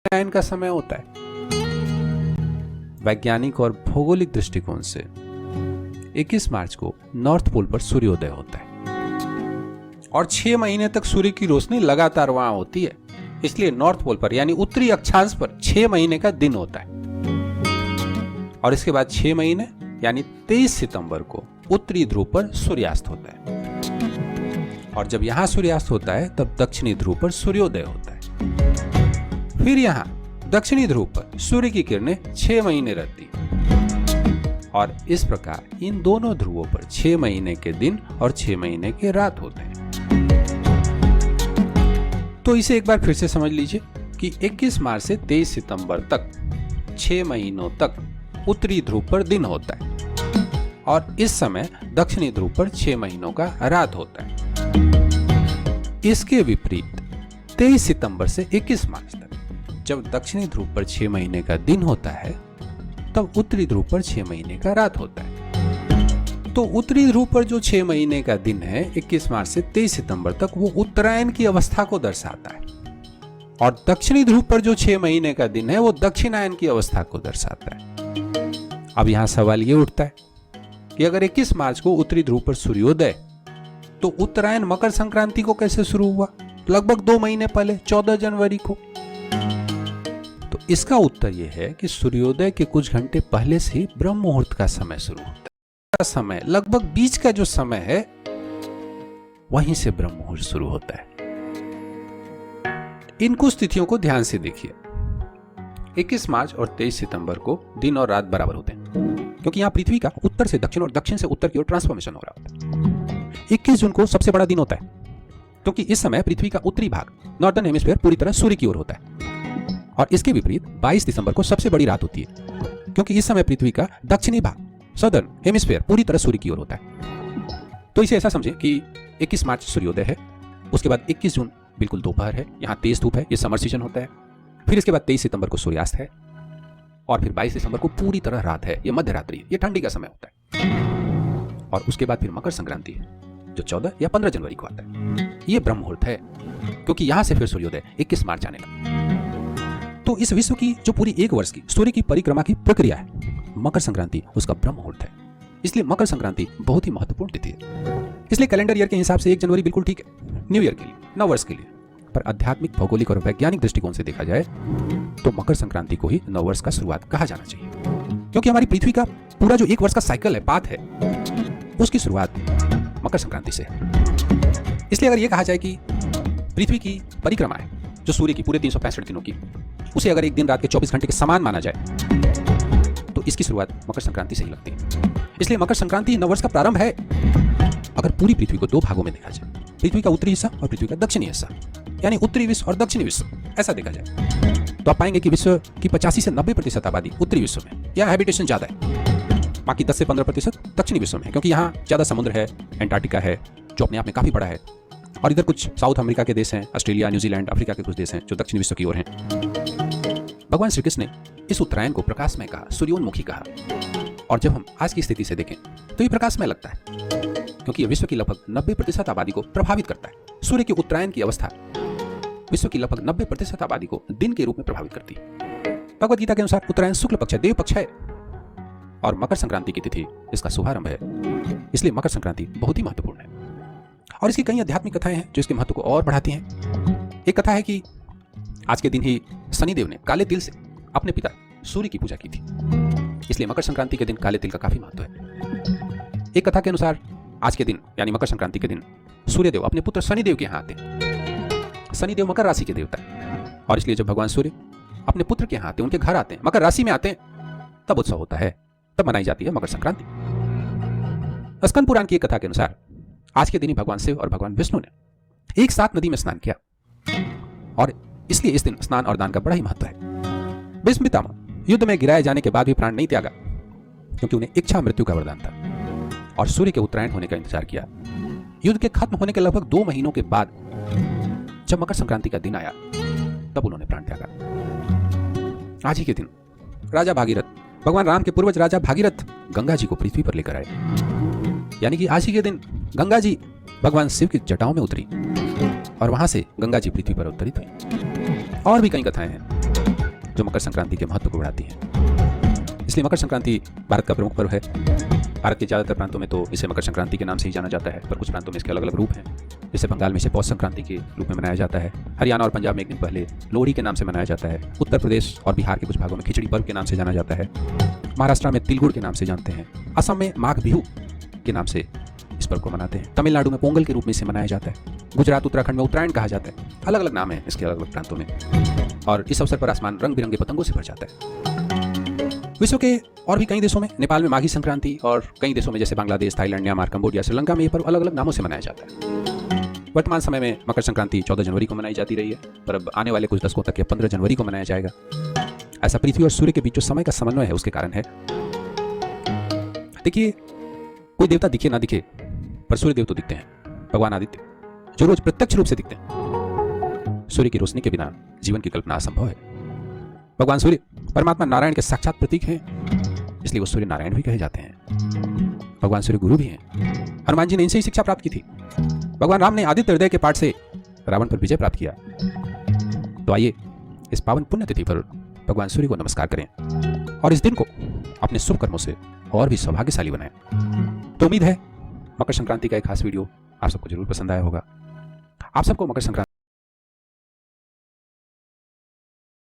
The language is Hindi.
उत्तरायण का समय होता है। वैज्ञानिक और भौगोलिक दृष्टिकोण से 21 मार्च को नॉर्थ पोल पर सूर्योदय होता है और 6 महीने तक सूर्य की रोशनी लगातार वहां होती है। इसलिए नॉर्थ पोल पर यानी उत्तरी अक्षांश पर 6 महीने का दिन होता है और इसके बाद 6 महीने यानी 23 सितंबर को उत्तरी ध्रुव पर सूर्यास्त होता है और जब यहां सूर्यास्त होता है तब दक्षिणी ध्रुव पर सूर्योदय होता है। फिर यहां दक्षिणी ध्रुव पर सूर्य की किरणें 6 महीने रहती हैं और इस प्रकार इन दोनों ध्रुवों पर 6 महीने के दिन और 6 महीने के रात होते हैं। तो इसे एक बार फिर से समझ लीजिए कि 21 मार्च से 23 सितंबर तक 6 महीनों तक उत्तरी ध्रुव पर दिन होता है और इस समय दक्षिणी ध्रुव पर 6 महीनों का रात होता है। इसके विपरीत 23 सितंबर से 21 मार्च तक जब दक्षिणी ध्रुव पर 6 महीने का दिन होता है तब उत्तरी ध्रुव पर 6 महीने का रात होता है। तो उत्तरी ध्रुव पर जो 6 महीने का दिन है 21 मार्च से 23 सितंबर तक वो उत्तरायण की अवस्था को दर्शाता है और दक्षिणी ध्रुव पर जो 6 महीने का दिन है वो दक्षिणायन की अवस्था को दर्शाता है। अब यहां सवाल ये उठता है कि अगर 21 मार्च को उत्तरी ध्रुव पर सूर्योदय तो उत्तरायण मकर संक्रांति को कैसे शुरू हुआ? लगभग 2 महीने पहले 14 जनवरी को। तो इसका उत्तर यह है कि सूर्योदय के कुछ घंटे पहले से ही ब्रह्म मुहूर्त का समय शुरू होता है। समय लगभग बीच का जो समय है वहीं से ब्रह्म मुहूर्त शुरू होता है। इन कुछ तिथियों को ध्यान से देखिए। 21 मार्च और 23 सितंबर को दिन और रात बराबर होते हैं क्योंकि यहां पृथ्वी का उत्तर से दक्षिण और दक्षिण से उत्तर की ओर ट्रांसफॉर्मेशन हो रहा होता है। 21 जून को सबसे बड़ा दिन होता है क्योंकि इस समय पृथ्वी का उत्तरी भाग नॉर्दर्न हेमिस्फीयर पूरी तरह सूर्य की ओर होता है और इसके विपरीत 22 दिसंबर को सबसे बड़ी रात होती है क्योंकि इस समय पृथ्वी का दक्षिणी भाग सदर्न हेमिस्फीयर पूरी तरह सूर्य की ओर होता है। तो इसे ऐसा समझें कि 21 मार्च सूर्योदय है, उसके बाद 21 जून बिल्कुल दोपहर है, यहाँ तेज धूप है, ये समर सीजन होता है। फिर इसके बाद 23 सितंबर को सूर्यास्त है और फिर 22 दिसंबर को पूरी तरह रात है, ये मध्य रात्रि है, ये ठंडी का समय होता है। और उसके बाद फिर मकर संक्रांति है जो 14 या 15 जनवरी को आता है। ये ब्रह्म मुहूर्त है क्योंकि यहां से फिर सूर्योदय 21 मार्च आने लगा। तो इस विश्व की जो पूरी एक वर्ष की सूर्य की परिक्रमा की प्रक्रिया है मकर संक्रांति उसका ब्रह्म मुहूर्त है। इसलिए मकर संक्रांति बहुत ही महत्वपूर्ण तिथि है। इसलिए कैलेंडर ईयर के हिसाब से 1 जनवरी बिल्कुल ठीक है न्यू ईयर के लिए, नव वर्ष के लिए। पर आध्यात्मिक, भौगोलिक और वैज्ञानिक दृष्टिकोण से देखा जाए तो मकर संक्रांति को ही नव वर्ष का शुरुआत कहा जाना चाहिए क्योंकि हमारी पृथ्वी का पूरा जो 1 वर्ष का साइकिल है, पाथ है, उसकी शुरुआत मकर संक्रांति से है। इसलिए अगर यह कहा जाए कि पृथ्वी की परिक्रमा है जो सूर्य की पूरे 365 दिनों की, उसे अगर एक दिन रात के 24 घंटे के समान माना जाए तो इसकी शुरुआत मकर संक्रांति से ही लगती है। इसलिए मकर संक्रांति नववर्ष का प्रारंभ है। अगर पूरी पृथ्वी को 2 भागों में देखा जाए, पृथ्वी का उत्तरी हिस्सा और पृथ्वी का दक्षिणी हिस्सा, यानी उत्तरी विश्व और दक्षिणी विश्व, ऐसा देखा जाए तो आप पाएंगे कि विश्व की 85 से 90% आबादी उत्तरी विश्व में, या हैबिटेशन ज्यादा है। बाकी 10 से 15% दक्षिणी विश्व में है क्योंकि यहाँ ज्यादा समुद्र है, एंटार्क्टिका है जो अपने आप में काफी बड़ा है, और इधर कुछ साउथ अमेरिका के देश हैं, ऑस्ट्रेलिया, न्यूजीलैंड, अफ्रीका के कुछ देश हैं जो दक्षिण विश्व की ओर हैं। भगवान श्री कृष्ण ने इस उत्तरायण को प्रकाशमय कहा, सूर्योन्मुखी कहा। और जब हम आज की स्थिति से देखें तो ये प्रकाशमय लगता है क्योंकि ये विश्व की लगभग 90% आबादी को प्रभावित करता है। सूर्य के उत्तरायण की अवस्था विश्व की लगभग 90% आबादी को दिन के रूप में प्रभावित करती है। भगवद गीता के अनुसार उत्तरायण शुक्ल पक्ष है, देव पक्ष है, और मकर संक्रांति की तिथि इसका शुभारंभ है। इसलिए मकर संक्रांति बहुत ही महत्वपूर्ण है और इसकी कई आध्यात्मिक कथाएं हैं जो इसके महत्व को और बढ़ाती हैं। एक कथा है कि आज के दिन ही शनिदेव ने काले तिल से अपने पिता सूर्य की पूजा की थी, इसलिए मकर संक्रांति के दिन काले तिल का काफी महत्व है। एक कथा के अनुसार आज के दिन यानी मकर संक्रांति के दिन सूर्यदेव अपने पुत्र शनिदेव के यहाँ आते हैं। शनिदेव मकर राशि के देवता है और इसलिए जब भगवान सूर्य अपने पुत्र के यहाँ आते हैं, उनके घर आते हैं, मकर राशि में आते हैं, तब उत्सव होता है, तब मनाई जाती है मकर संक्रांति। स्कंद पुराण की एक कथा के अनुसार आज के दिन ही भगवान शिव और भगवान विष्णु ने एक साथ नदी में स्नान किया और इसलिए इस दिन स्नान और दान का बड़ा ही महत्व है। भीष्म पितामह युद्ध में गिराए जाने के बाद भी प्राण नहीं त्यागा क्योंकि उन्हें इच्छा मृत्यु का वरदान था और सूर्य के उत्तरायण होने का इंतजार किया। युद्ध के खत्म होने के लगभग 2 महीनों के बाद जब मकर संक्रांति का दिन आया तब उन्होंने प्राण त्यागा। आज ही के दिन राजा भागीरथ, भगवान राम के पूर्वज राजा भागीरथ गंगा जी को पृथ्वी पर लेकर आए। यानी कि आज ही के दिन गंगा जी भगवान शिव की जटाओं में उतरी और वहां से गंगा जी पृथ्वी पर अवतरित हुई। और भी कई कथाएं हैं जो मकर संक्रांति के महत्व को बढ़ाती हैं। इसलिए मकर संक्रांति भारत का प्रमुख पर्व है। भारत के ज़्यादातर प्रांतों में तो इसे मकर संक्रांति के नाम से ही जाना जाता है, पर कुछ प्रांतों में इसके अलग अलग रूप हैं। जैसे बंगाल में इसे पौष संक्रांति के रूप में मनाया जाता है। हरियाणा और पंजाब में एक दिन पहले लोहड़ी के नाम से मनाया जाता है। उत्तर प्रदेश और बिहार के कुछ भागों में खिचड़ी पर्व के नाम से जाना जाता है। महाराष्ट्र में तिलगुड़ के नाम से जानते हैं। असम में माघ बिहू के नाम से इस पर्व को मनाते हैं। तमिलनाडु में पोंगल के रूप में इसे मनाया जाता है। गुजरात उत्तराखंड में उत्तरायण कहा जाता है। अलग अलग नाम है इसके अलग अलग प्रांतों में। और इस अवसर पर आसमान रंग बिरंगे पतंगों से भर जाता है। विश्व के और भी कई देशों में, नेपाल में माघी संक्रांति और कई देशों में जैसे Bangladesh, Thailand, Myanmar, Cambodia, Sri Lanka में ये पर्व अलग अलग नामों से मनाया जाता है। वर्तमान समय में मकर संक्रांति 14 जनवरी को मनाई जाती रही है, पर अब आने वाले कुछ दशकों तक ये 15 जनवरी को मनाया जाएगा। ऐसा पृथ्वी और सूर्य के बीच जो समय का समन्वय है उसके कारण है। देखिए, कोई देवता दिखे ना दिखे, पर सूर्य देव तो दिखते हैं। भगवान आदित्य जो रोज प्रत्यक्ष रूप से दिखते हैं। सूर्य की रोशनी के बिना जीवन की कल्पना असंभव है। भगवान सूर्य परमात्मा नारायण के साक्षात प्रतीक हैं, इसलिए वो सूर्य नारायण भी कहे जाते हैं। भगवान सूर्य गुरु भी हैं। हनुमान जी ने इनसे ही शिक्षा प्राप्त की थी। भगवान राम ने आदित्य हृदय के पाठ से रावण पर विजय प्राप्त किया। तो आइए इस पावन पुण्यतिथि पर भगवान सूर्य को नमस्कार करें और इस दिन को अपने शुभ कर्मों से और भी सौभाग्यशाली बनाएं। तो उम्मीद है मकर संक्रांति का एक खास वीडियो आप सबको जरूर पसंद आया होगा। आप सबको मकर संक्रांति